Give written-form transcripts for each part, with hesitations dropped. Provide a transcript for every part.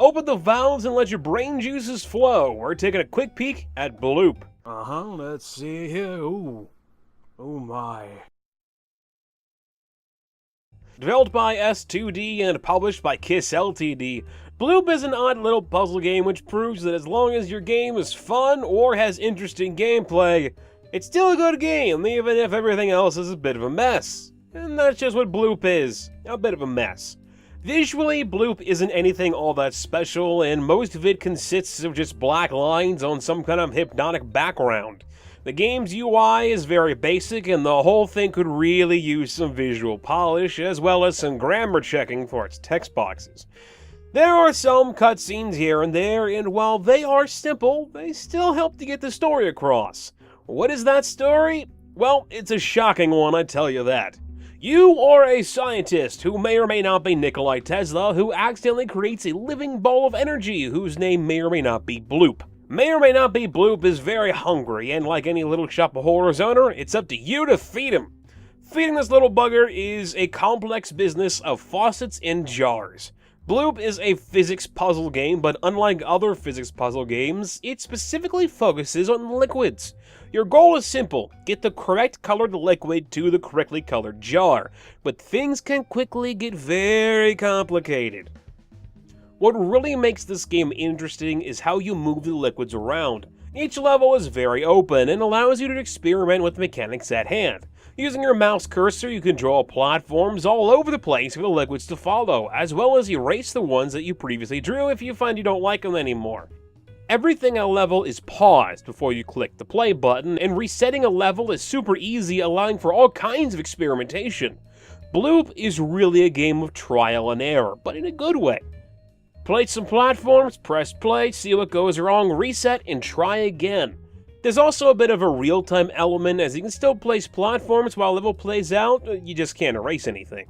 Open the valves and let your brain juices flow. We're taking a quick peek at Bloop. Let's see here. Ooh. Oh my. Developed by S2D and published by Kiss Ltd., Bloop is an odd little puzzle game which proves that as long as your game is fun or has interesting gameplay, it's still a good game, even if everything else is a bit of a mess. And that's just what Bloop is, a bit of a mess. Visually, Bloop isn't anything all that special, and most of it consists of just black lines on some kind of hypnotic background. The game's UI is very basic, and the whole thing could really use some visual polish, as well as some grammar checking for its text boxes. There are some cutscenes here and there, and while they are simple, they still help to get the story across. What is that story? Well, it's a shocking one, I tell you that. You are a scientist who may or may not be Nikola Tesla, who accidentally creates a living ball of energy whose name may or may not be Bloop. May or may not be Bloop is very hungry, and like any little shop of horrors owner, it's up to you to feed him. Feeding this little bugger is a complex business of faucets and jars. Bloop is a physics puzzle game, but unlike other physics puzzle games, it specifically focuses on liquids. Your goal is simple: get the correct colored liquid to the correctly colored jar, but things can quickly get very complicated. What really makes this game interesting is how you move the liquids around. Each level is very open and allows you to experiment with the mechanics at hand. Using your mouse cursor, you can draw platforms all over the place for the liquids to follow, as well as erase the ones that you previously drew if you find you don't like them anymore. Everything at a level is paused before you click the play button, and resetting a level is super easy, allowing for all kinds of experimentation. Bloop is really a game of trial and error, but in a good way. Play some platforms, press play, see what goes wrong, reset, and try again. There's also a bit of a real-time element, as you can still place platforms while level plays out, you just can't erase anything.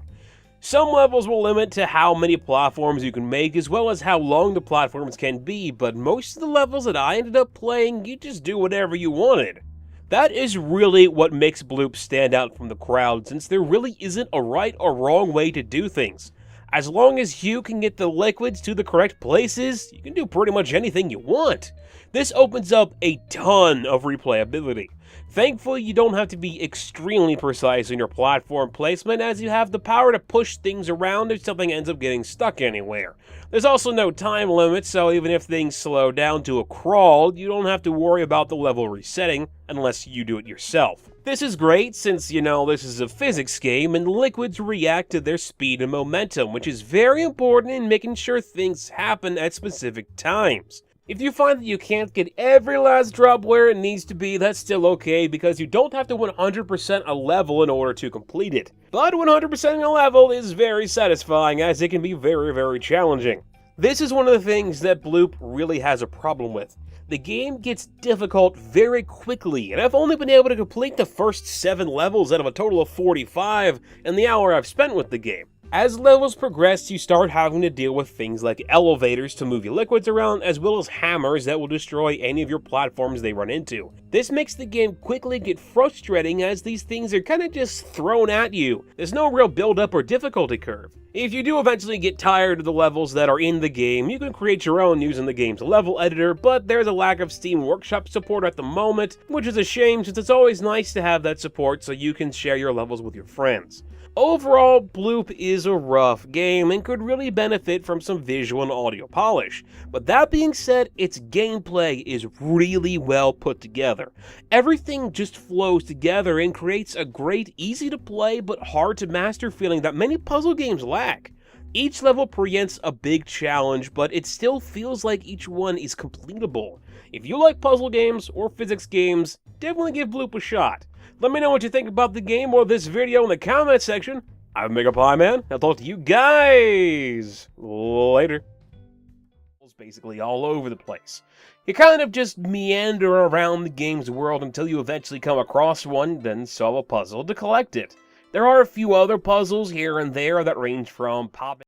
Some levels will limit to how many platforms you can make, as well as how long the platforms can be, but most of the levels that I ended up playing, you just do whatever you wanted. That is really what makes Bloop stand out from the crowd, since there really isn't a right or wrong way to do things. As long as you can get the liquids to the correct places, you can do pretty much anything you want. This opens up a ton of replayability. Thankfully, you don't have to be extremely precise in your platform placement, as you have the power to push things around if something ends up getting stuck anywhere. There's also no time limit, so even if things slow down to a crawl, you don't have to worry about the level resetting unless you do it yourself. This is great since, this is a physics game and liquids react to their speed and momentum, which is very important in making sure things happen at specific times. If you find that you can't get every last drop where it needs to be, that's still okay, because you don't have to 100% a level in order to complete it. But 100%ing a level is very satisfying, as it can be very, very challenging. This is one of the things that Bloop really has a problem with. The game gets difficult very quickly, and I've only been able to complete the first 7 levels out of a total of 45 in the hour I've spent with the game. As levels progress, you start having to deal with things like elevators to move your liquids around, as well as hammers that will destroy any of your platforms they run into. This makes the game quickly get frustrating, as these things are kinda just thrown at you. There's no real build-up or difficulty curve. If you do eventually get tired of the levels that are in the game, you can create your own using the game's level editor, but there's a lack of Steam Workshop support at the moment, which is a shame since it's always nice to have that support so you can share your levels with your friends. Overall, Bloop is a rough game and could really benefit from some visual and audio polish. But that being said, its gameplay is really well put together. Everything just flows together and creates a great, easy to play but hard to master feeling that many puzzle games lack. Each level presents a big challenge, but it still feels like each one is completable. If you like puzzle games or physics games, definitely give Bloop a shot. Let me know what you think about the game or this video in the comment section. I'm Mega Pie Man. I'll talk to you guys later. It's basically all over the place. You kind of just meander around the game's world until you eventually come across one, then solve a puzzle to collect it. There are a few other puzzles here and there that range from popping